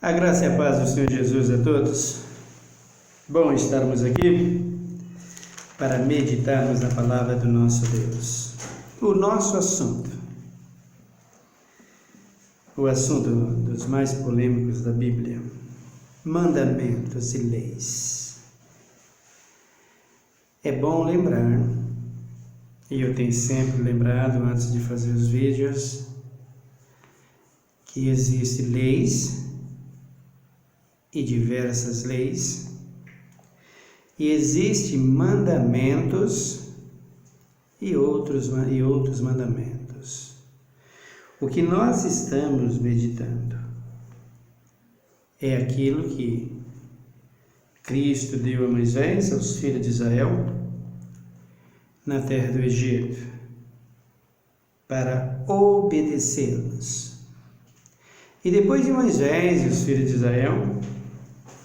A graça e a paz do Senhor Jesus a todos. Bom estarmos aqui para meditarmos na palavra do nosso Deus. O nosso assunto, o assunto dos mais polêmicos da Bíblia, mandamentos e leis. É bom lembrar, e eu tenho sempre lembrado antes de fazer os vídeos, que existem leis e diversas leis, e existem mandamentos e outros mandamentos. O que nós estamos meditando é aquilo que Cristo deu a Moisés, aos filhos de Israel, na terra do Egito, para obedecê-los. E depois de Moisés e os filhos de Israel,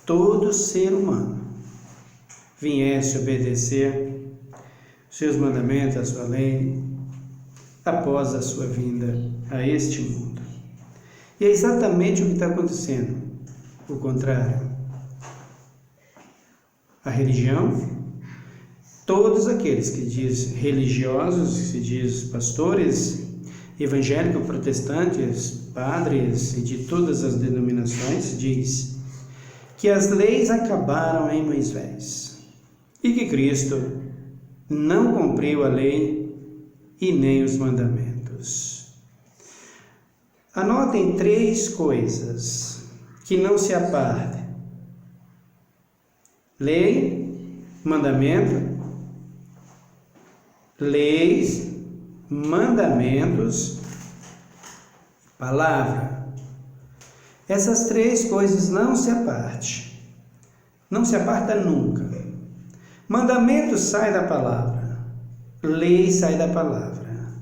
todo ser humano viesse obedecer seus mandamentos, a sua lei, após a sua vinda a este mundo. E é exatamente o que está acontecendo, o contrário. A religião, todos aqueles que diz religiosos, que se diz pastores, evangélicos, protestantes, padres e de todas as denominações, diz que as leis acabaram em Moisés e que Cristo não cumpriu a lei e nem os mandamentos. Anotem 3 coisas que não se apartem: lei, mandamento, leis, mandamentos, palavra. Essas 3 coisas não se apartem. Não se aparta nunca. Mandamento sai da palavra. Lei sai da palavra.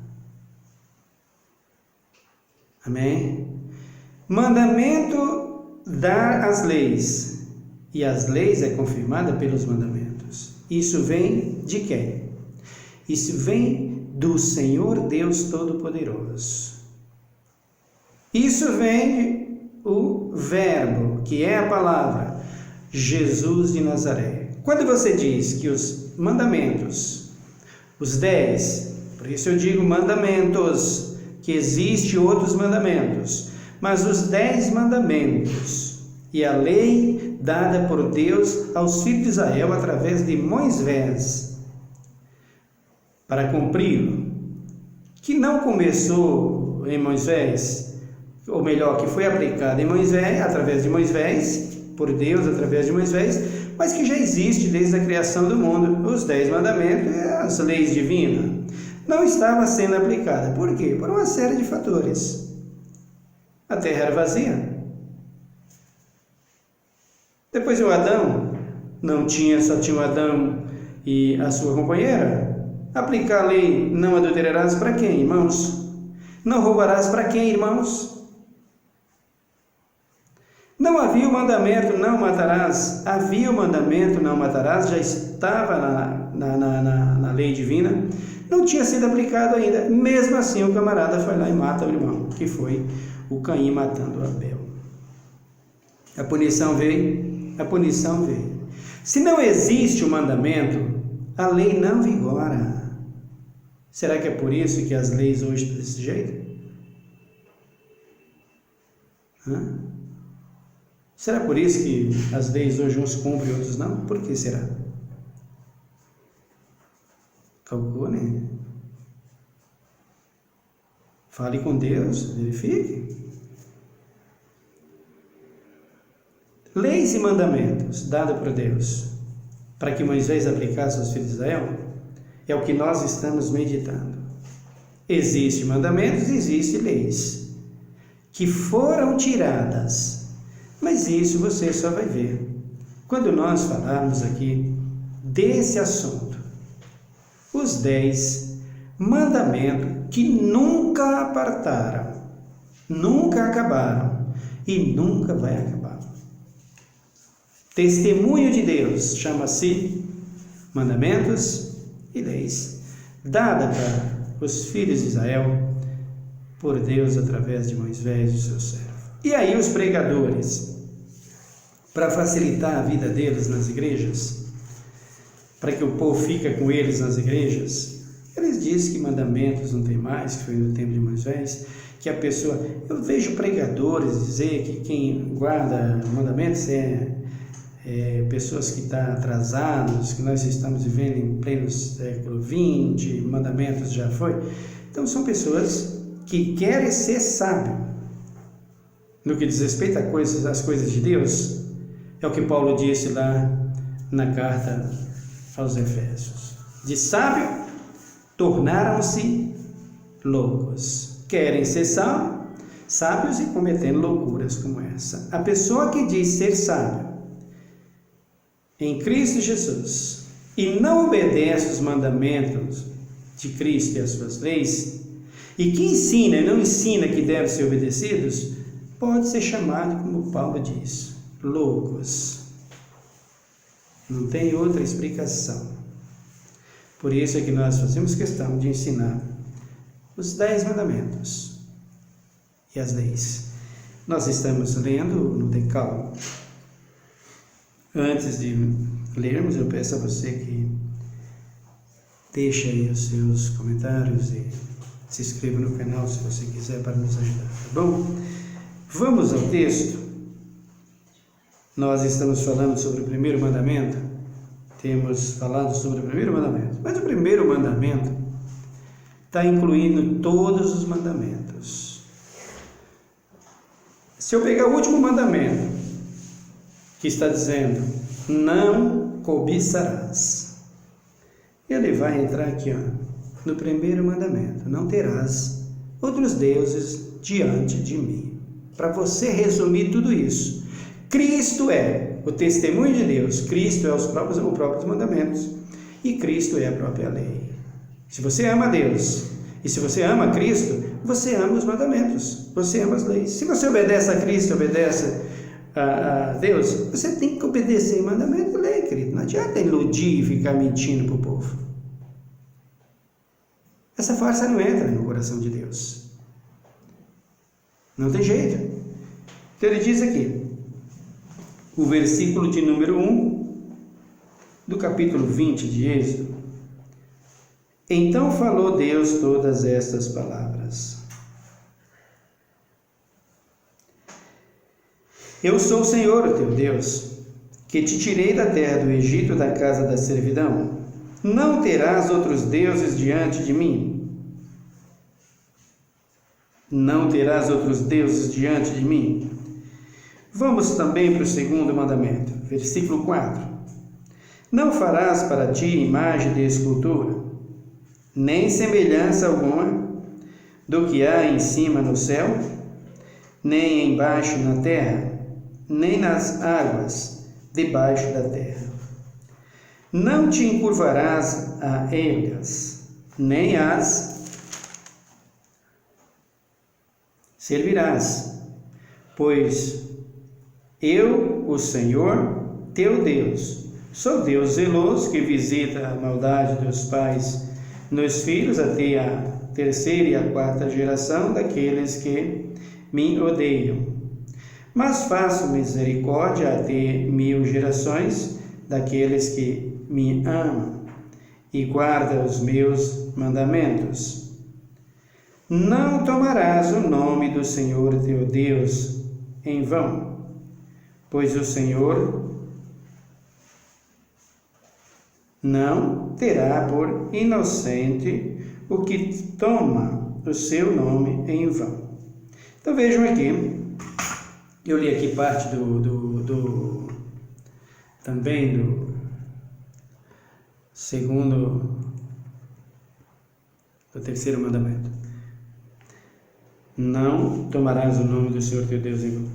Amém? Mandamento dá as leis. E as leis é confirmada pelos mandamentos. Isso vem de quem? Isso vem do Senhor Deus Todo-Poderoso. Isso vem o verbo, que é a palavra, Jesus de Nazaré. Quando você diz que os mandamentos, os 10, por isso eu digo mandamentos, que existem outros mandamentos, mas os 10 mandamentos e a lei dada por Deus aos filhos de Israel através de Moisés, para cumpri-lo, que não começou em Moisés, ou melhor, que foi aplicado em Moisés, através de Moisés, por Deus através de Moisés, mas que já existe desde a criação do mundo, os 10 mandamentos e as leis divinas. Não estava sendo aplicada. Por quê? Por uma série de fatores. A terra era vazia. Depois o Adão, só tinha o Adão e a sua companheira. Aplicar a lei, não adulterarás, para quem, irmãos? Não roubarás, para quem, irmãos? Não havia o mandamento, não matarás. Havia o mandamento, não matarás, já estava na lei divina, não tinha sido aplicado ainda. Mesmo assim, o camarada foi lá e mata o irmão, que foi o Caim matando Abel. A punição veio. Se não existe o mandamento, a lei não vigora. Será que é por isso que as leis hoje estão desse jeito? Será por isso que as leis hoje uns cumprem e outros não? Por que será? Calcule. Fale com Deus, verifique. Leis e mandamentos dados por Deus para que Moisés aplicasse aos filhos de Israel é o que nós estamos meditando. Existem mandamentos, existem leis que foram tiradas. Mas isso você só vai ver quando nós falarmos aqui desse assunto. Os 10 mandamentos que nunca apartaram, nunca acabaram e nunca vai acabar. Testemunho de Deus chama-se mandamentos e leis, dada para os filhos de Israel por Deus através de Moisés e seu servo. E aí os pregadores, para facilitar a vida deles nas igrejas, para que o povo fique com eles nas igrejas. Eles dizem que mandamentos não tem mais, que foi no tempo de Moisés, que a pessoa... Eu vejo pregadores dizer que quem guarda mandamentos é pessoas que estão atrasadas, que nós estamos vivendo em pleno século XX, mandamentos já foi. Então são pessoas que querem ser sábios no que diz respeito às coisas de Deus. É o que Paulo disse lá na carta aos Efésios. De sábio tornaram-se loucos. Querem ser sábios e cometendo loucuras como essa. A pessoa que diz ser sábio em Cristo Jesus e não obedece os mandamentos de Cristo e as suas leis, e que ensina e não ensina que devem ser obedecidos, pode ser chamado, como Paulo diz, loucos. Não tem outra explicação. Por isso é que nós fazemos questão de ensinar os 10 mandamentos e as leis. Nós estamos lendo no Decálogo. Antes de lermos, eu peço a você que deixe aí os seus comentários e se inscreva no canal se você quiser para nos ajudar, tá bom? Vamos ao texto. Nós estamos falando sobre o primeiro mandamento. Temos falado sobre o primeiro mandamento. Mas o primeiro mandamento está incluindo todos os mandamentos. Se eu pegar o último mandamento, que está dizendo, não cobiçarás, ele vai entrar aqui, no primeiro mandamento, não terás outros deuses diante de mim. Para você resumir tudo isso, Cristo é o testemunho de Deus, Cristo é os próprios mandamentos e Cristo é a própria lei. Se você ama Deus e se você ama Cristo, você ama os mandamentos, você ama as leis. Se você obedece a Cristo, obedece a Deus, você tem que obedecer mandamento e lei, querido. Não adianta iludir e ficar mentindo para o povo. Essa farsa não entra no coração de Deus. Não tem jeito. Então ele diz aqui, o versículo de número 1 do capítulo 20 de Êxodo. Então falou Deus todas estas palavras. Eu sou o Senhor, o teu Deus, que te tirei da terra do Egito, da casa da servidão. Não terás outros deuses diante de mim. Não terás outros deuses diante de mim. Vamos também para o segundo mandamento, versículo 4. Não farás para ti imagem de escultura, nem semelhança alguma do que há em cima no céu, nem embaixo na terra, nem nas águas debaixo da terra. Não te encurvarás a elas, nem as servirás, pois eu, o Senhor, teu Deus, sou Deus zeloso que visita a maldade dos pais nos filhos até a 3ª e a 4ª geração daqueles que me odeiam. Mas faço misericórdia até 1000 gerações daqueles que me amam e guardam os meus mandamentos. Não tomarás o nome do Senhor teu Deus em vão, pois o Senhor não terá por inocente o que toma o seu nome em vão. Então vejam aqui, eu li aqui parte também do terceiro mandamento. Não tomarás o nome do Senhor teu Deus em vão.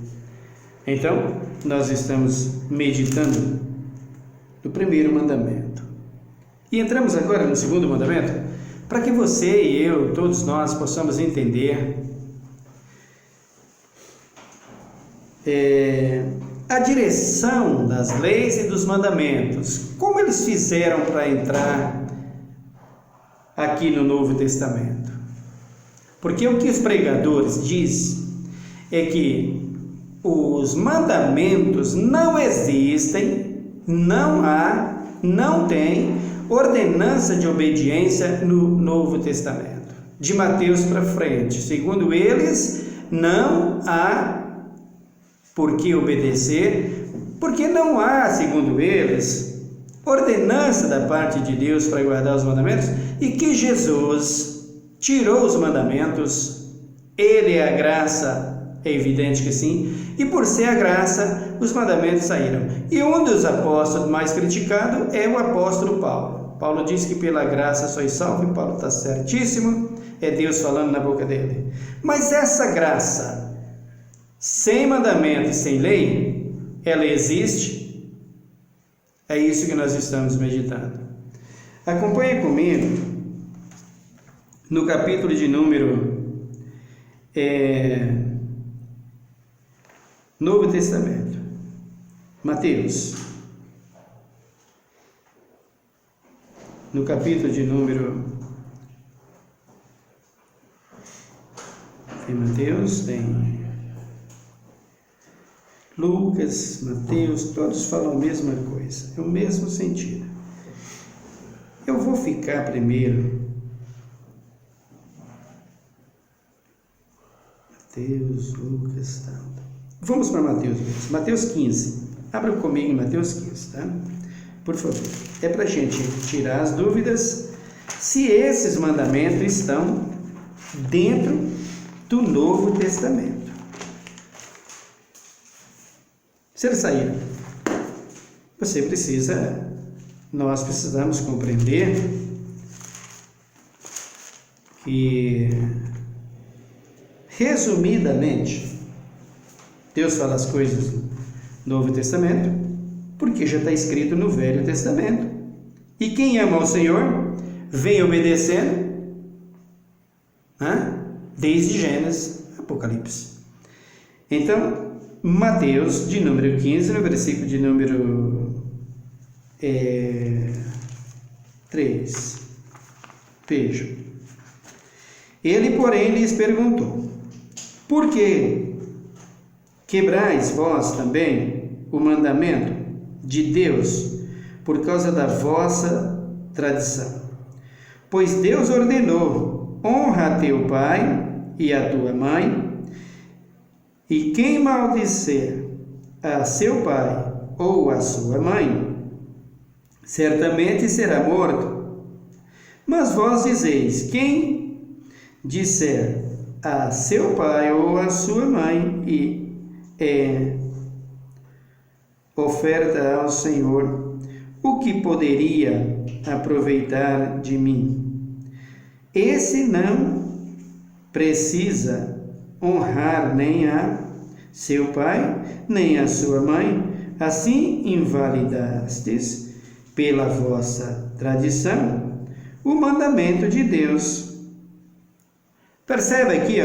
Então, nós estamos meditando no primeiro mandamento. E entramos agora no segundo mandamento, para que você e eu, todos nós, possamos entender a direção das leis e dos mandamentos. Como eles fizeram para entrar aqui no Novo Testamento? Porque o que os pregadores dizem é que os mandamentos não existem, não tem ordenança de obediência no Novo Testamento. De Mateus para frente, segundo eles, não há por que obedecer, porque não há, segundo eles, ordenança da parte de Deus para guardar os mandamentos, e que Jesus tirou os mandamentos. Ele é a graça, é evidente que sim, e por ser a graça, os mandamentos saíram. E um dos apóstolos mais criticado é o apóstolo Paulo. Paulo diz que pela graça sois salvos, e Paulo está certíssimo, é Deus falando na boca dele. Mas essa graça, sem mandamento e sem lei, ela existe? É isso que nós estamos meditando. Acompanhe comigo no capítulo de número Novo Testamento, Mateus, no capítulo de número, tem Mateus, tem Lucas, Mateus, todos falam a mesma coisa, é o mesmo sentido. Eu vou ficar primeiro, Mateus, Lucas, tá? Vamos para Mateus, Mateus 15, abra comigo em Mateus 15, tá? Por favor, é para a gente tirar as dúvidas se esses mandamentos estão dentro do Novo Testamento. Se eles saíram, nós precisamos compreender que, resumidamente, Deus fala as coisas no Novo Testamento, porque já está escrito no Velho Testamento. E quem ama ao Senhor, vem obedecendo, desde Gênesis a Apocalipse. Então, Mateus, de número 15, no versículo de número 3. Vejam. Ele, porém, lhes perguntou: por que quebrais vós também o mandamento de Deus por causa da vossa tradição? Pois Deus ordenou: honra a teu pai e a tua mãe, e quem maldizer a seu pai ou a sua mãe, certamente será morto. Mas vós dizeis: quem disser a seu pai ou a sua mãe e oferta ao Senhor, o que poderia aproveitar de mim? Esse não precisa honrar nem a seu pai, nem a sua mãe. Assim invalidastes pela vossa tradição o mandamento de Deus. Percebe aqui,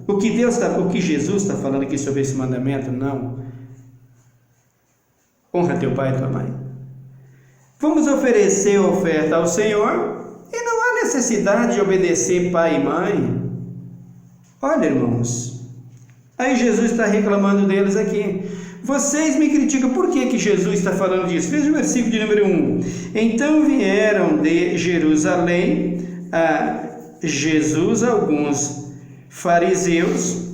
o que Jesus está falando aqui sobre esse mandamento? Não. Honra teu pai e tua mãe. Vamos oferecer oferta ao Senhor e não há necessidade de obedecer pai e mãe. Olha, irmãos, aí Jesus está reclamando deles aqui. Vocês me criticam, por que Jesus está falando disso? Veja o versículo de número 1. Então vieram de Jerusalém a Jesus alguns fariseus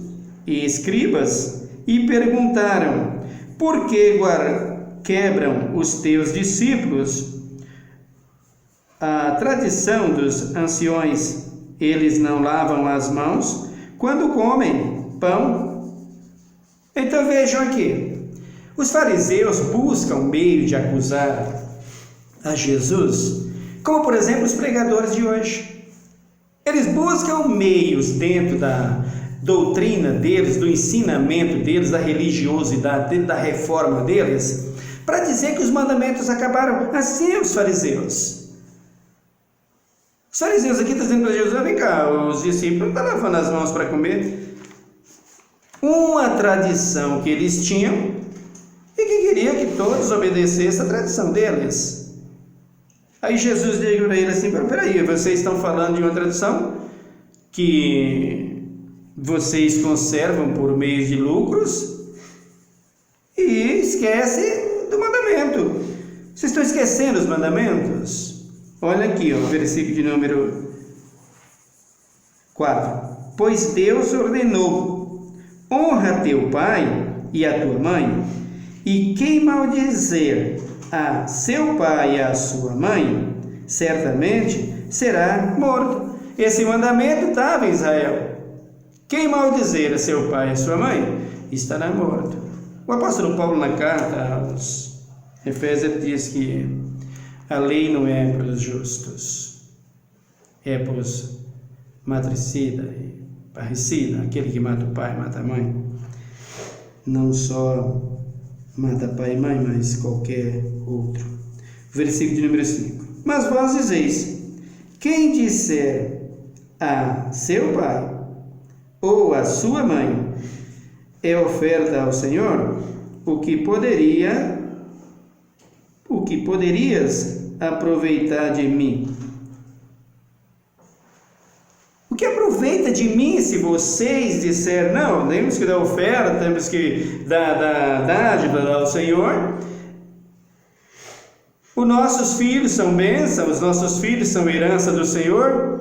e escribas e perguntaram: por que quebram os teus discípulos a tradição dos anciões? Eles não lavam as mãos quando comem pão. Então vejam aqui, os fariseus buscam meio de acusar a Jesus, como por exemplo os pregadores de hoje. Eles buscam meios dentro da doutrina deles, do ensinamento deles, da religiosidade deles, da reforma deles, para dizer que os mandamentos acabaram. Assim os fariseus. Os fariseus aqui estão dizendo para Jesus: vem cá, os discípulos estão lavando as mãos para comer. Uma tradição que eles tinham e que queria que todos obedecessem a tradição deles. Aí Jesus diz para ele assim: peraí, vocês estão falando de uma tradição que vocês conservam por meio de lucros, e esquece do mandamento. Vocês estão esquecendo os mandamentos? Olha aqui, versículo de número 4. Pois Deus ordenou: honra teu pai e a tua mãe, e quem maldizer a seu pai e a sua mãe, certamente será morto. Esse mandamento estava em Israel. Quem maldizer a seu pai e a sua mãe, estará morto. O apóstolo Paulo, na carta aos Efésios, diz que a lei não é para os justos, é para os matricidas e parricida, aquele que mata o pai, mata a mãe. Não só mata pai e mãe, mas qualquer outro. Versículo de número 5. Mas vós dizeis: quem disser a seu pai ou a sua mãe é oferta ao Senhor, o que poderias aproveitar de mim? O que aproveita de mim se vocês disserem: não, temos que dar oferta, temos que dar dádiva ao Senhor? Os nossos filhos são bênção, os nossos filhos são herança do Senhor.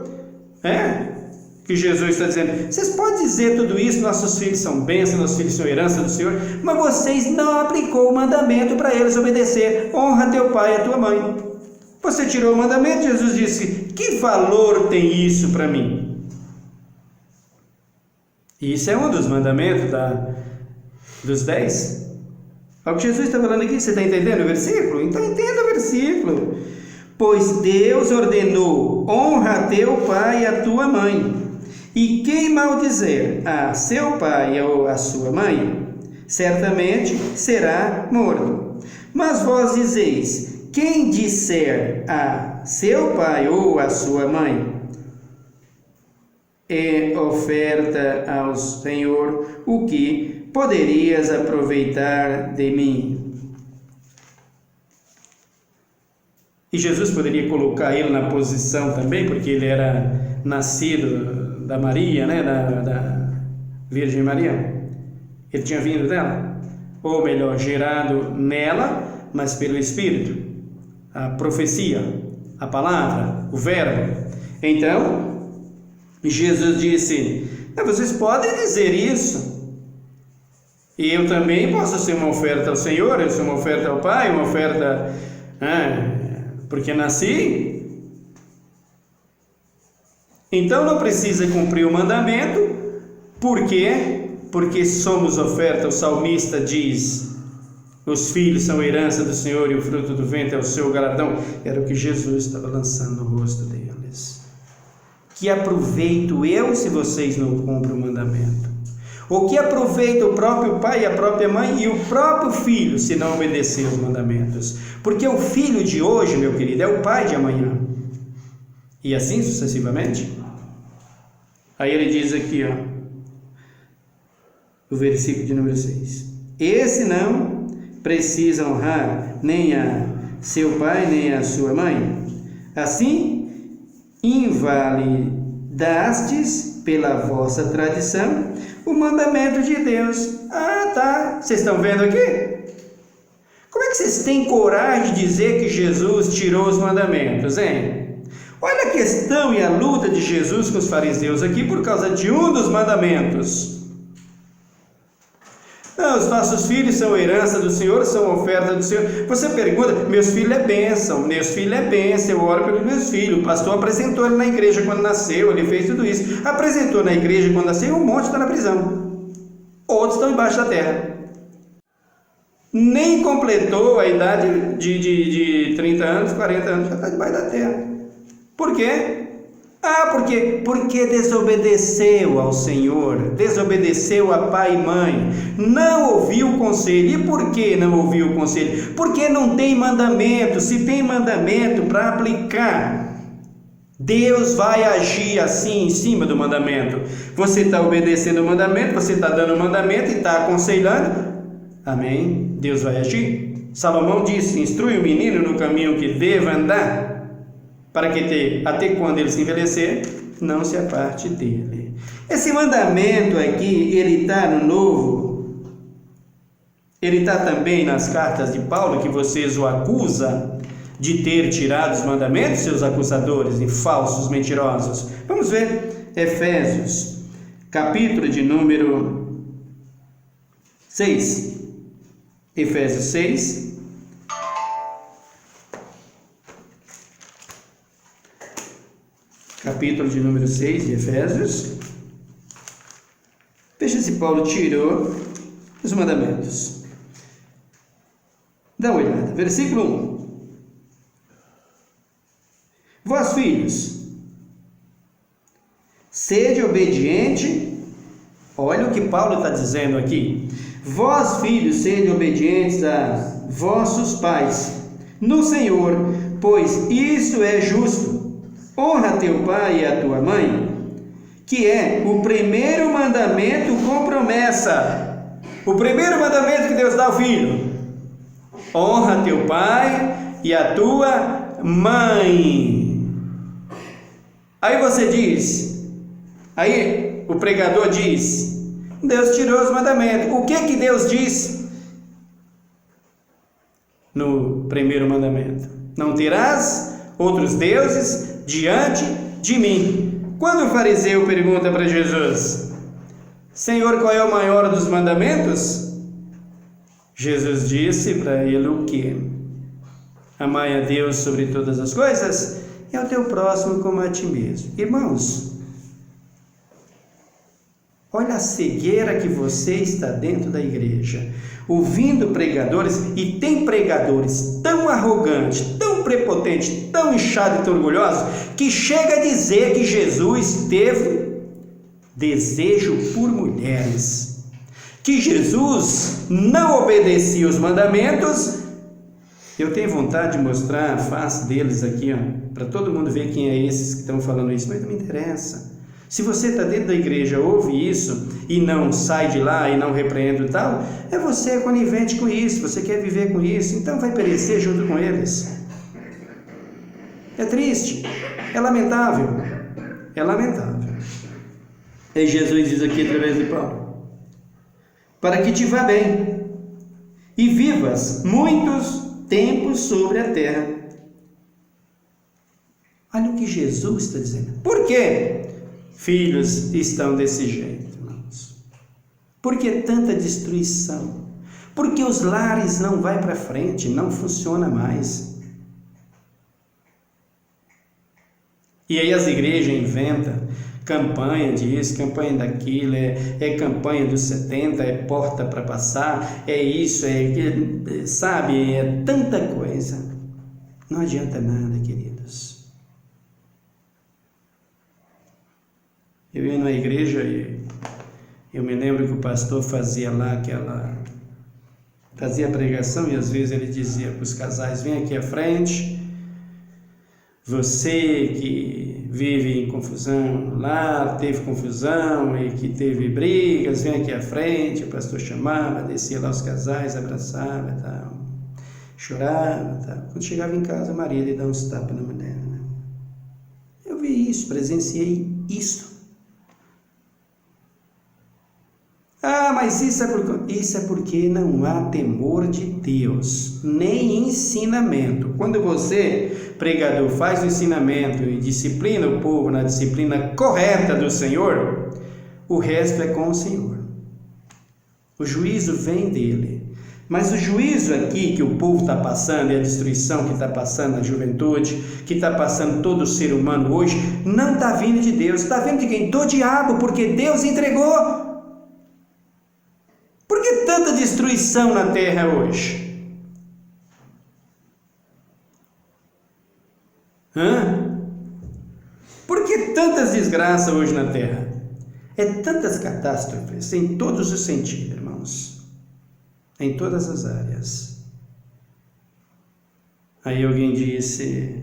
Que Jesus está dizendo: vocês podem dizer tudo isso, nossos filhos são bênção, nossos filhos são herança do Senhor, mas vocês não aplicou o mandamento para eles obedecer. Honra teu pai e a tua mãe. Você tirou o mandamento, Jesus disse: que valor tem isso para mim? Isso é um dos mandamentos dos 10. É o que Jesus está falando aqui. Você está entendendo o versículo? Então entenda o versículo. Pois Deus ordenou: honra teu pai e a tua mãe, e quem maldizer a seu pai ou a sua mãe, certamente será morto. Mas vós dizeis: quem disser a seu pai ou a sua mãe é oferta ao Senhor, o que poderias aproveitar de mim? E Jesus poderia colocar ele na posição também, porque ele era nascido da Maria, da Virgem Maria. Ele tinha vindo dela, ou melhor, gerado nela, mas pelo Espírito, a profecia, a palavra, o verbo. Então Jesus disse: vocês podem dizer isso, e eu também posso ser uma oferta ao Senhor, eu sou uma oferta ao Pai, uma oferta porque nasci. Então não precisa cumprir o mandamento. Por quê? Porque somos oferta. O salmista diz: os filhos são herança do Senhor e o fruto do ventre é o seu galardão. Era o que Jesus estava lançando no rosto deles. Que aproveito eu se vocês não cumprem o mandamento? O que aproveita o próprio pai, a própria mãe e o próprio filho se não obedecer os mandamentos? Porque o filho de hoje, meu querido, é o pai de amanhã. E assim sucessivamente. Aí ele diz aqui, o versículo de número 6. Esse não precisa honrar nem a seu pai, nem a sua mãe. Assim, invalidastes pela vossa tradição o mandamento de Deus. Vocês estão vendo aqui? Como é que vocês têm coragem de dizer que Jesus tirou os mandamentos, hein? Olha a questão e a luta de Jesus com os fariseus aqui por causa de um dos mandamentos. Não, os nossos filhos são herança do Senhor, são oferta do Senhor. Você pergunta: meus filhos é bênção, eu oro pelos meus filhos. O pastor apresentou ele na igreja quando nasceu, ele fez tudo isso. Apresentou na igreja quando nasceu, um monte está na prisão. Outros estão embaixo da terra. Nem completou a idade de 30 anos, 40 anos, já está debaixo da terra. Por quê? Porque desobedeceu ao Senhor, desobedeceu a pai e mãe, não ouviu o conselho. E por que não ouviu o conselho? Porque não tem mandamento. Se tem mandamento para aplicar, Deus vai agir assim em cima do mandamento. Você está obedecendo o mandamento, você está dando o mandamento e está aconselhando, amém? Deus vai agir. Salomão disse: instrui o menino no caminho que deva andar, para que até quando ele se envelhecer, não se aparte dele. Esse mandamento aqui, ele está no Novo Ele está também nas cartas de Paulo, que vocês o acusam de ter tirado os mandamentos, seus acusadores, e falsos mentirosos. Vamos ver Efésios, capítulo de número 6. Efésios 6. Capítulo de número 6 de Efésios. Veja se Paulo tirou os mandamentos. Dá uma olhada. Versículo 1. Vós, filhos, sede obediente. Olha o que Paulo está dizendo aqui. Vós, filhos, sede obedientes a vossos pais no Senhor, pois isso é justo. Honra teu pai e a tua mãe, que é o primeiro mandamento com promessa. O primeiro mandamento que Deus dá ao filho: honra teu pai e a tua mãe. Aí você diz, aí o pregador diz, Deus tirou os mandamentos. O que Deus diz no primeiro mandamento? Não terás outros deuses diante de mim. Quando o fariseu pergunta para Jesus: Senhor, qual é o maior dos mandamentos? Jesus disse para ele o quê? Amai a Deus sobre todas as coisas e ao teu próximo como a ti mesmo. Irmãos, olha a cegueira que você está dentro da igreja, ouvindo pregadores, e tem pregadores tão arrogantes, tão prepotentes, tão inchados e tão orgulhosos, que chega a dizer que Jesus teve desejo por mulheres, que Jesus não obedecia os mandamentos. Eu tenho vontade de mostrar a face deles aqui, para todo mundo ver quem é esses que estão falando isso, mas não me interessa. Se você está dentro da igreja, ouve isso e não sai de lá e não repreende e tal, você é conivente com isso, você quer viver com isso, então vai perecer junto com eles. É triste, é lamentável, é lamentável. E Jesus diz aqui através de Paulo: para que te vá bem e vivas muitos tempos sobre a terra. Olha o que Jesus está dizendo. Por quê filhos estão desse jeito, irmãos? Por que tanta destruição? Porque os lares não vão para frente, não funciona mais. E aí as igrejas inventam campanha disso, campanha daquilo, é campanha dos 70, é porta para passar, é isso, sabe, é tanta coisa. Não adianta nada, queridos. Eu ia na igreja e eu me lembro que o pastor fazia lá fazia a pregação, e às vezes ele dizia para os casais: vem aqui à frente, você que vive em confusão lá, teve confusão e que teve brigas, vem aqui à frente. O pastor chamava, descia lá os casais, abraçava, tal, chorava, tal. Quando chegava em casa, o marido ia dar uns tapas na mulher, né? Eu vi isso, presenciei isso. Mas isso é porque não há temor de Deus, nem ensinamento. Quando você, pregador, faz o ensinamento e disciplina o povo na disciplina correta do Senhor, o resto é com o Senhor. O juízo vem dele. Mas o juízo aqui que o povo está passando, e a destruição que está passando na juventude, que está passando todo ser humano hoje, não está vindo de Deus, está vindo de quem? Do diabo, porque Deus entregou. Por que tanta destruição na terra hoje? Por que tantas desgraças hoje na terra? É tantas catástrofes em todos os sentidos, irmãos. Em todas as áreas. Aí alguém disse: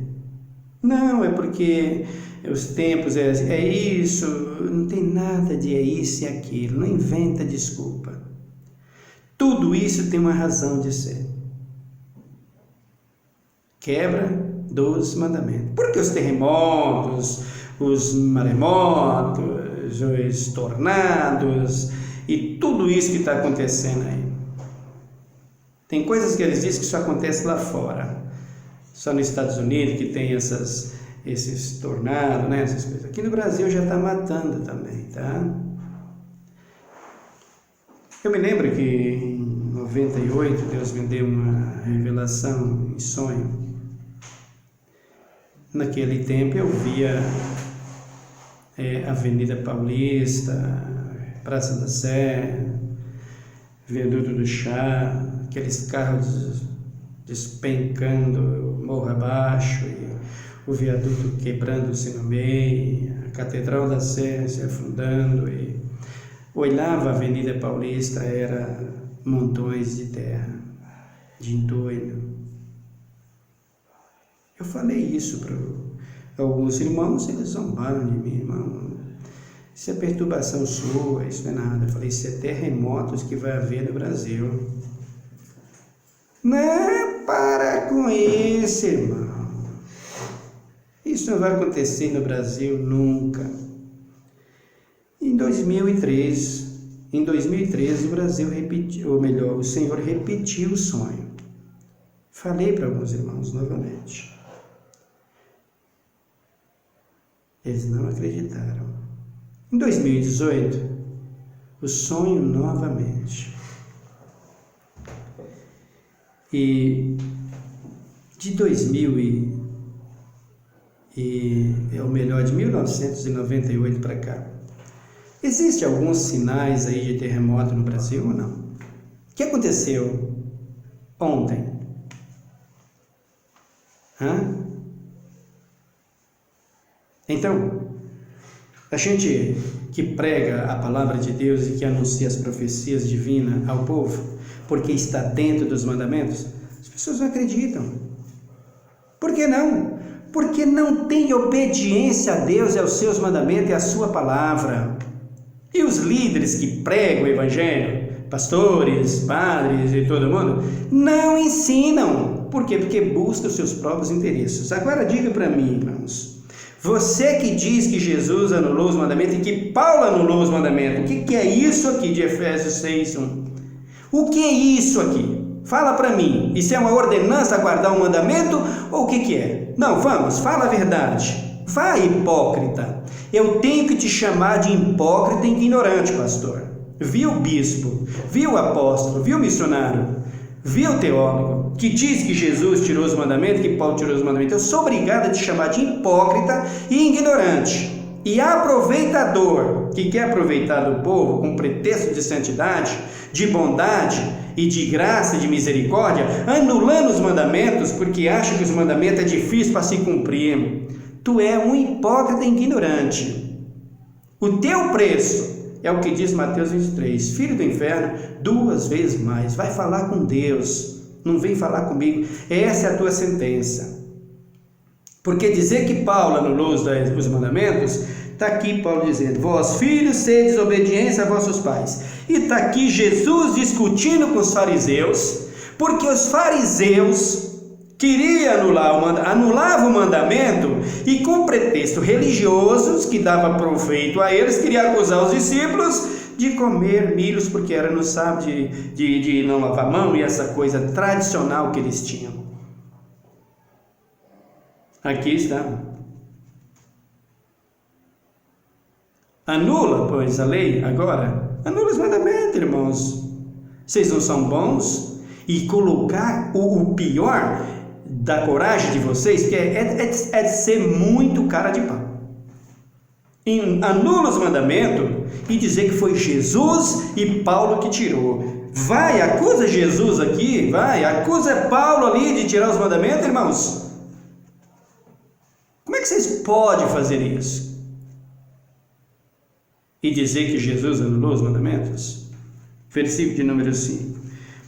não, é porque os tempos é isso, não tem nada de é isso e aquilo, não inventa desculpa. Tudo isso tem uma razão de ser. Quebra dos mandamentos. Porque os terremotos, os maremotos, os tornados e tudo isso que está acontecendo aí. Tem coisas que eles dizem que só acontece lá fora. Só nos Estados Unidos que tem esses tornados, né? Essas coisas. Aqui no Brasil já está matando também, tá? Eu me lembro que em 98 Deus me deu uma revelação em sonho. Naquele tempo eu via Avenida Paulista, Praça da Sé, Viaduto do Chá, aqueles carros despencando morro abaixo, e o viaduto quebrando-se no meio, a Catedral da Sé se afundando, e olhava a Avenida Paulista, era montões de terra, de entulho. Eu falei isso para alguns irmãos, eles zombaram de mim, irmão. Isso é perturbação sua, isso não é nada. Eu falei, isso é terremotos que vai haver no Brasil. Não, para com isso, irmão. Isso não vai acontecer no Brasil nunca. Em 2013 o Brasil repetiu, ou melhor, o Senhor repetiu o sonho. Falei para alguns irmãos novamente. Eles não acreditaram. Em 2018, o sonho novamente. E de 1998 para cá, existem alguns sinais aí de terremoto no Brasil ou não? O que aconteceu ontem? Então, a gente que prega a palavra de Deus e que anuncia as profecias divinas ao povo, porque está dentro dos mandamentos, as pessoas não acreditam. Por que não? Porque não tem obediência a Deus e aos seus mandamentos e à sua palavra. E os líderes que pregam o evangelho, pastores, padres e todo mundo, não ensinam. Por quê? Porque buscam os seus próprios interesses. Agora diga para mim, irmãos, você que diz que Jesus anulou os mandamentos e que Paulo anulou os mandamentos, o que é isso aqui de Efésios 6:1? O que é isso aqui? Fala para mim. Isso é uma ordenança a guardar um mandamento ou o que é? Não, vamos, fala a verdade. Vai, hipócrita. Eu tenho que te chamar de hipócrita e ignorante, pastor. Viu, bispo? Viu, apóstolo? Viu, missionário? Viu, teólogo? Que diz que Jesus tirou os mandamentos, que Paulo tirou os mandamentos. Eu sou obrigado a te chamar de hipócrita e ignorante. E aproveitador, que quer aproveitar do povo com pretexto de santidade, de bondade e de graça e de misericórdia, anulando os mandamentos porque acha que os mandamentos é difícil para se cumprir. Tu é um hipócrita e ignorante. O teu preço é o que diz Mateus 23, filho do inferno, 2 vezes mais. Vai falar com Deus, não vem falar comigo. Essa é a tua sentença. Porque dizer que Paulo anulou os mandamentos, está aqui Paulo dizendo, vós filhos, sedes obediência a vossos pais. E está aqui Jesus discutindo com os fariseus, porque os fariseus queriam anulavam o mandamento e com pretexto religiosos, que dava proveito a eles, queriam acusar os discípulos de comer milhos, porque era no sábado de não lavar a mão e essa coisa tradicional que eles tinham. Aqui está. Anula, pois, a lei agora. Anula os mandamentos, irmãos. Vocês não são bons? E colocar o pior da coragem de vocês, que é de ser muito cara de pau. Anula os mandamentos e dizer que foi Jesus e Paulo que tirou. Vai, acusa Jesus aqui, vai, acusa Paulo ali de tirar os mandamentos, irmãos. Como é que vocês podem fazer isso? E dizer que Jesus anulou os mandamentos? Versículo de número 5.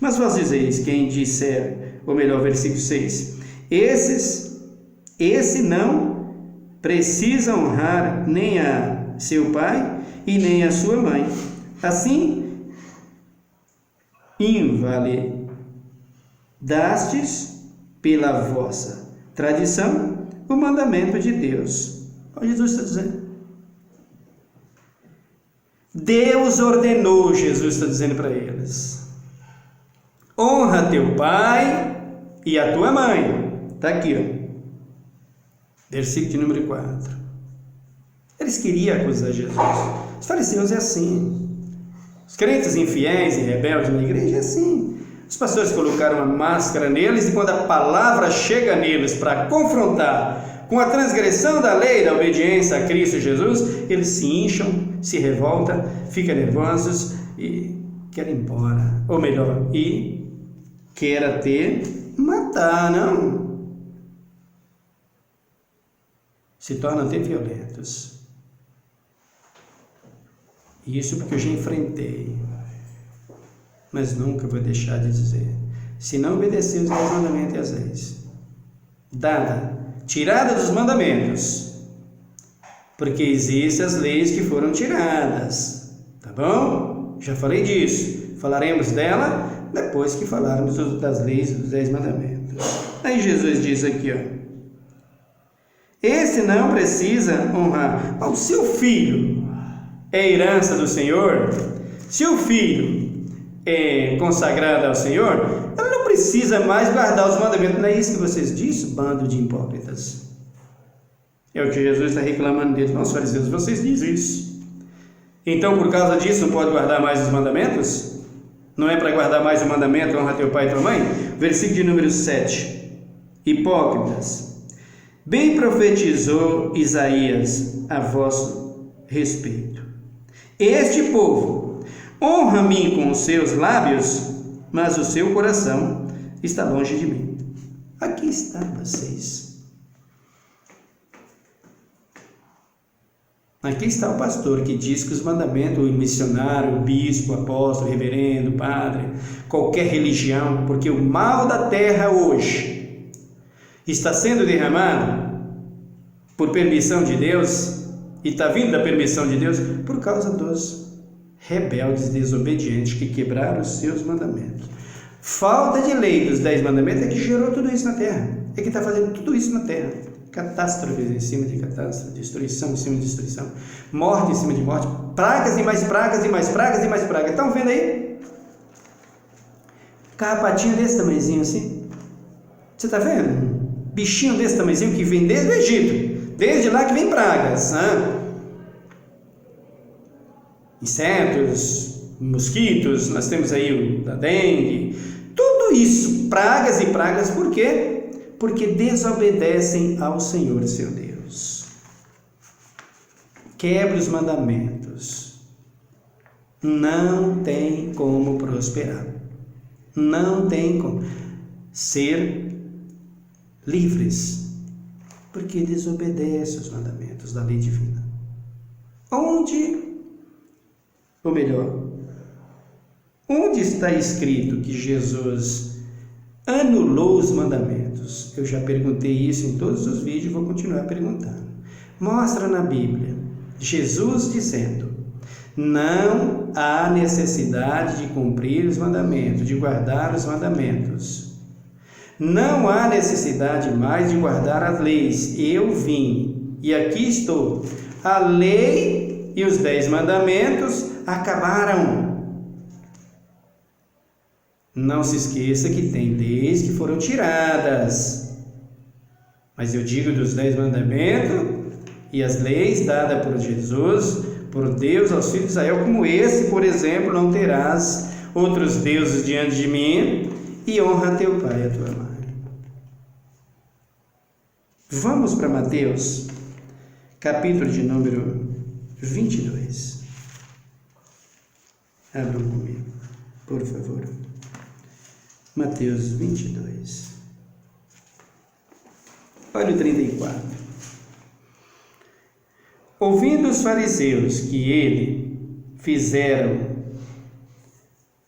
Mas vós dizeis, quem disser, ou melhor, versículo 6, esse não precisa honrar nem a seu pai e nem a sua mãe. Assim, invalidastes pela vossa tradição o mandamento de Deus. Olha Jesus está dizendo. Deus ordenou, Jesus está dizendo para eles. honra teu pai e a tua mãe. Está aqui, ó. Versículo de número 4. Eles queriam acusar Jesus. Os fariseus é assim. Os crentes infiéis e rebeldes na igreja é assim. Os pastores colocaram uma máscara neles e quando a palavra chega neles para confrontar com a transgressão da lei, da obediência a Cristo Jesus, eles se incham, se revoltam, ficam nervosos e querem ir embora. Ou melhor, quer até matar, não? Se tornam até violentos. Isso porque eu já enfrentei, mas nunca vou deixar de dizer. Se não obedecer os 10 mandamentos e as leis, tirada dos mandamentos, porque existem as leis que foram tiradas, tá bom? Já falei disso. Falaremos dela depois que falarmos das leis dos 10 mandamentos. Aí Jesus diz aqui, ó. Esse não precisa honrar ao seu filho. É herança do Senhor. Se o filho é consagrado ao Senhor, ela não precisa mais guardar os mandamentos. Não é isso que vocês dizem, bando de hipócritas? É o que Jesus está reclamando deles. Não, fariseus, vocês dizem isso. Então, por causa disso, não pode guardar mais os mandamentos? Não é para guardar mais o mandamento, honra teu pai e tua mãe? Versículo de número 7. Hipócritas, bem profetizou Isaías a vosso respeito. Este povo honra-me com os seus lábios, mas o seu coração está longe de mim. Aqui está vocês. Aqui está o pastor que diz que os mandamentos, o missionário, o bispo, o apóstolo, o reverendo, o padre, qualquer religião, porque o mal da terra hoje está sendo derramado por permissão de Deus, e está vindo da permissão de Deus por causa dos rebeldes desobedientes que quebraram os seus mandamentos. Falta de lei dos 10 mandamentos é que gerou tudo isso na terra, é que está fazendo tudo isso na terra. Catástrofes em cima de catástrofe, destruição em cima de destruição, morte em cima de morte, pragas e mais pragas e mais pragas e mais pragas. Estão vendo aí? Carrapatinho desse tamanhozinho assim. Você está vendo? Bichinho desse tamanhozinho que vem desde o Egito. Desde lá que vem pragas, né? Insetos, mosquitos, nós temos aí o da dengue, tudo isso, pragas e pragas, por quê? Porque desobedecem ao Senhor seu Deus. Quebra os mandamentos. Não tem como prosperar. Não tem como ser livres. Porque desobedece os mandamentos da lei divina. Onde está escrito que Jesus anulou os mandamentos? Eu já perguntei isso em todos os vídeos e vou continuar perguntando. Mostra na Bíblia Jesus dizendo: não há necessidade de cumprir os mandamentos, de guardar os mandamentos. Não há necessidade mais de guardar as leis. Eu vim e aqui estou. A lei e os 10 mandamentos acabaram. Não se esqueça que tem leis que foram tiradas. Mas eu digo dos 10 mandamentos e as leis dadas por Jesus, por Deus aos filhos de Israel, como esse, por exemplo: não terás outros deuses diante de mim, e honra teu pai e a tua mãe. Vamos para Mateus, capítulo de número 22. Abram comigo, por favor. Mateus 22. Olha o 34. Ouvindo os fariseus que ele fizeram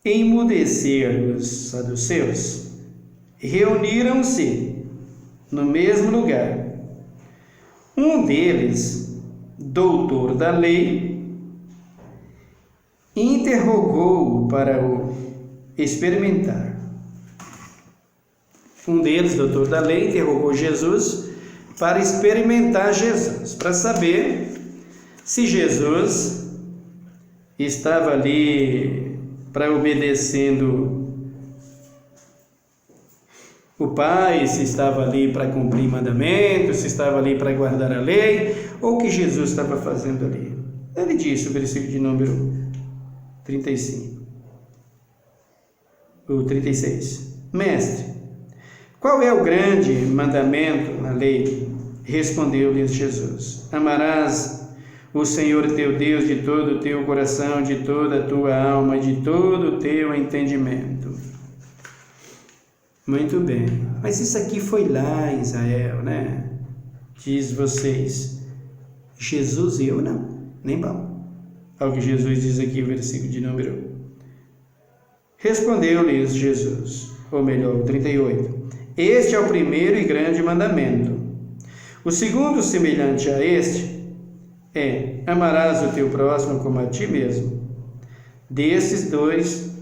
emudecer os saduceus, reuniram-se no mesmo lugar. Um deles, doutor da lei, interrogou-o para o experimentar. Um deles, doutor da lei, interrogou Jesus para experimentar Jesus, para saber se Jesus estava ali para obedecendo o pai, se estava ali para cumprir mandamentos, se estava ali para guardar a lei, ou o que Jesus estava fazendo ali. Ele disse, o versículo de número 35, o 36. Mestre, qual é o grande mandamento na lei? Respondeu-lhes Jesus: amarás o Senhor teu Deus de todo o teu coração, de toda a tua alma, de todo o teu entendimento. Muito bem, mas isso aqui foi lá em Israel, né? Diz vocês, Jesus e eu não, nem bom. Olha o que Jesus diz aqui, o versículo de número 1. Respondeu-lhes Jesus, ou melhor, o 38. Este é o primeiro e grande mandamento. O segundo, semelhante a este, é: amarás o teu próximo como a ti mesmo. Desses dois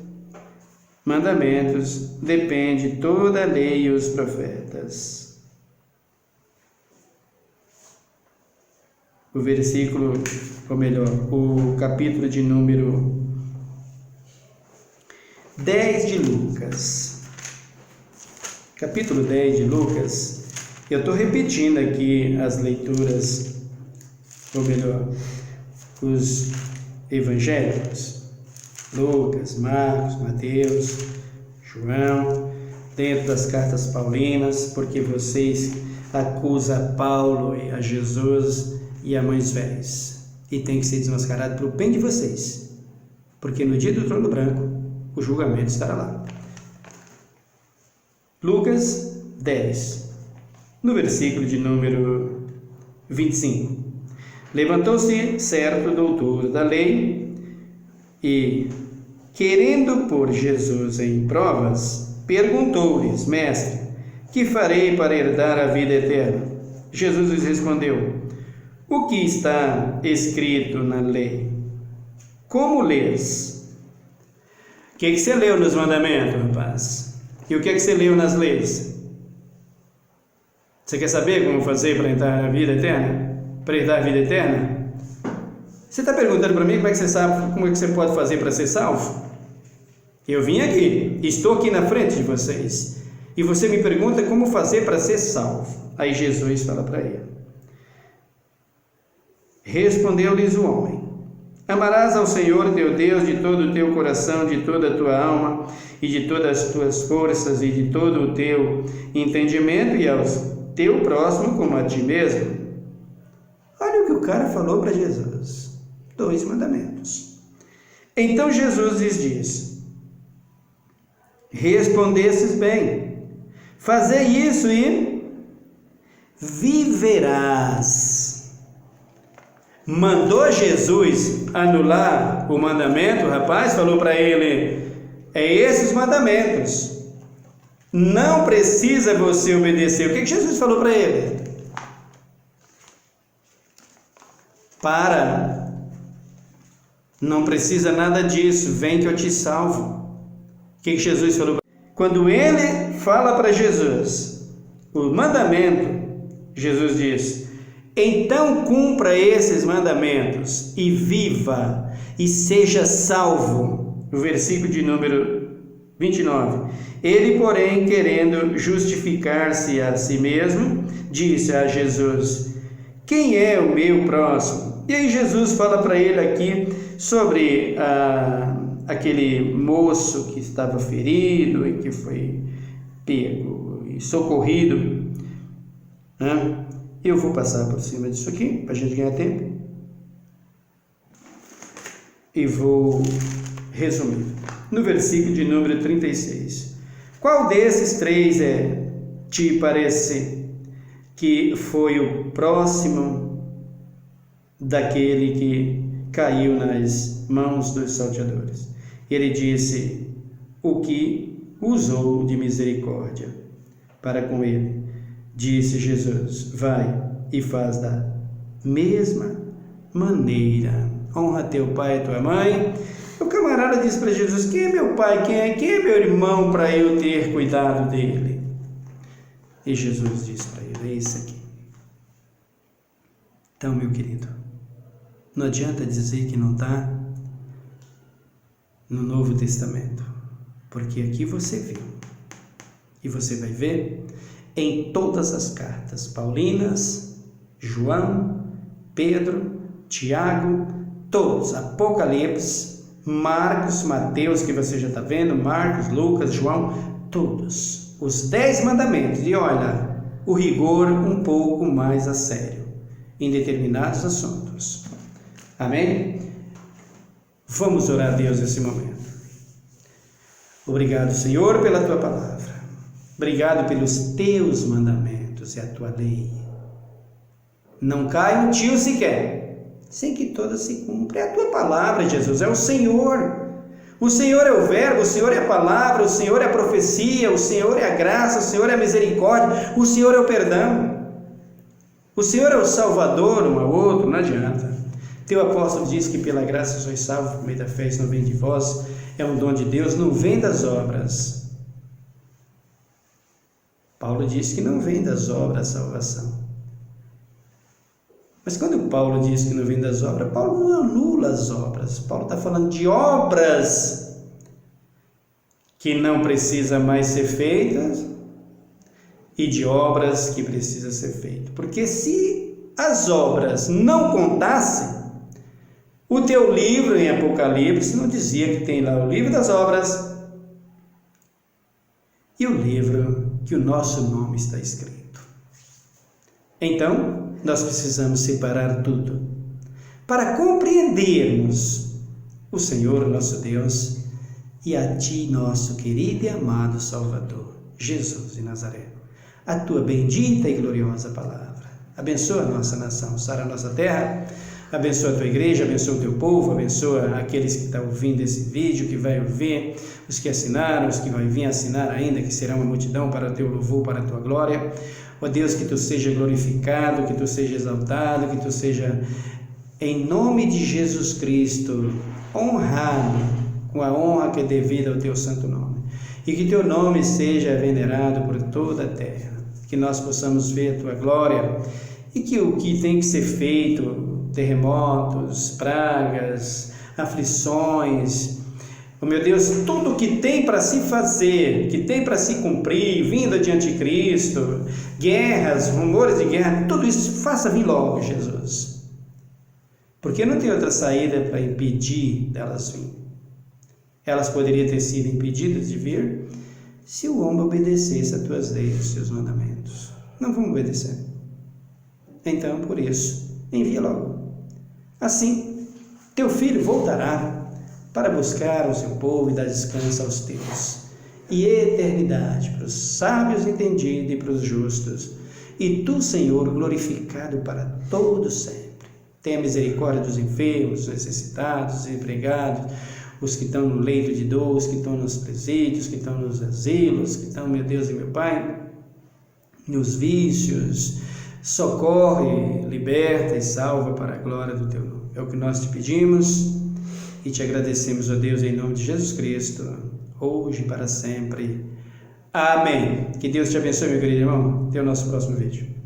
mandamentos depende toda a lei e os profetas. O versículo, ou melhor, o capítulo de número 10 de Lucas. Capítulo 10 de Lucas. Eu estou repetindo aqui as leituras, ou melhor, os evangelhos. Lucas, Marcos, Mateus, João, dentro das cartas paulinas, porque vocês acusam Paulo e a Jesus e a Moisés, e tem que ser desmascarado pelo bem de vocês, porque no dia do trono branco o julgamento estará lá. Lucas 10, no versículo de número 25. Levantou-se certo doutor da lei e, querendo pôr Jesus em provas, perguntou-lhes: Mestre, que farei para herdar a vida eterna? Jesus lhes respondeu: O que está escrito na lei? Como lês? O que você leu nos mandamentos, rapaz? E o que você leu nas leis? Você quer saber como fazer para entrar na vida eterna? Para herdar a vida eterna? Você está perguntando para mim como é que você sabe, como é que você pode fazer para ser salvo? Eu vim aqui, estou aqui na frente de vocês, e você me pergunta como fazer para ser salvo. Aí Jesus fala para ele. Respondeu-lhes o homem: Amarás ao Senhor teu Deus de todo o teu coração, de toda a tua alma, e de todas as tuas forças, e de todo o teu entendimento, e ao teu próximo como a ti mesmo. Olha o que o cara falou para Jesus. 2 mandamentos. Então Jesus lhes diz: Respondestes bem, fazei isso e viverás. Mandou Jesus anular o mandamento, o rapaz falou para ele: é esses mandamentos, não precisa você obedecer. O que Jesus falou para ele? Para, não precisa nada disso, vem que eu te salvo. O que Jesus falou? Quando ele fala para Jesus o mandamento, Jesus diz: então cumpra esses mandamentos e viva e seja salvo. O versículo de número 29. Ele, porém, querendo justificar-se a si mesmo, disse a Jesus: quem é o meu próximo? E aí Jesus fala para ele aqui sobre aquele moço que estava ferido e que foi pego e socorrido, né? Eu vou passar por cima disso aqui para a gente ganhar tempo e vou resumir. No versículo de número 36. Qual desses 3 te parece que foi o próximo daquele que caiu nas mãos dos salteadores? Ele disse: o que usou de misericórdia para com ele. Disse Jesus: vai e faz da mesma maneira. Honra teu pai e tua mãe. O camarada disse para Jesus: quem é meu pai? Quem é meu irmão para eu ter cuidado dele? E Jesus disse para ele: é esse aqui. Então, meu querido, não adianta dizer que não está no Novo Testamento, porque aqui você viu E você vai ver em todas as cartas paulinas, João, Pedro, Tiago, todos, Apocalipse, Marcos, Mateus, que você já está vendo, Marcos, Lucas, João, todos. Os 10 mandamentos. E olha, o rigor um pouco mais a sério em determinados assuntos. Amém? Vamos orar a Deus nesse momento. Obrigado, Senhor, pela Tua palavra. Obrigado pelos Teus mandamentos e a Tua lei. Não cai um tio sequer, sem que toda se cumpra. É a Tua palavra, Jesus, é o Senhor. O Senhor é o verbo, o Senhor é a palavra, o Senhor é a profecia, o Senhor é a graça, o Senhor é a misericórdia, o Senhor é o perdão. O Senhor é o Salvador, um ao outro, não adianta. Teu apóstolo diz que pela graça sois salvos por meio da fé, isso não vem de vós, é um dom de Deus, não vem das obras. Paulo diz que não vem das obras a salvação. Mas quando Paulo diz que não vem das obras, Paulo não anula as obras. Paulo está falando de obras que não precisam mais ser feitas e de obras que precisam ser feitas. Porque se as obras não contassem, o teu livro em Apocalipse não dizia que tem lá o livro das obras e o livro que o nosso nome está escrito. Então, nós precisamos separar tudo para compreendermos o Senhor, nosso Deus, e a Ti, nosso querido e amado Salvador, Jesus de Nazaré. A Tua bendita e gloriosa palavra. Abençoa a nossa nação, sara a nossa terra, abençoa a Tua igreja, abençoa o Teu povo, abençoa aqueles que estão ouvindo esse vídeo, que vai ouvir, os que assinaram, os que vão vir assinar ainda, que será uma multidão para o Teu louvor, para a Tua glória. Ó Deus, que Tu seja glorificado, que Tu seja exaltado, que Tu seja, em nome de Jesus Cristo, honrado com a honra que é devida ao Teu santo nome. E que Teu nome seja venerado por toda a terra. Que nós possamos ver a Tua glória e que o que tem que ser feito, terremotos, pragas, aflições, oh meu Deus, tudo que tem para se fazer, que tem para se cumprir, vinda de anticristo, guerras, rumores de guerra, tudo isso faça vir logo, Jesus. Porque não tem outra saída para impedir delas vir. Elas poderiam ter sido impedidas de vir se o homem obedecesse às Tuas leis, os Teus mandamentos. Não vão obedecer. Então, por isso, envia logo. Assim, Teu Filho voltará para buscar o Seu povo e dar descanso aos Teus, e eternidade para os sábios entendidos e para os justos, e Tu, Senhor, glorificado para todos sempre. Tenha misericórdia dos enfermos, dos necessitados, dos empregados, os que estão no leito de dor, os que estão nos presídios, que estão nos asilos, que estão, meu Deus e meu Pai, nos vícios. Socorre, liberta e salva para a glória do Teu nome. É o que nós Te pedimos e Te agradecemos, ó Deus, em nome de Jesus Cristo, hoje e para sempre. Amém. Que Deus te abençoe, meu querido irmão. Até o nosso próximo vídeo.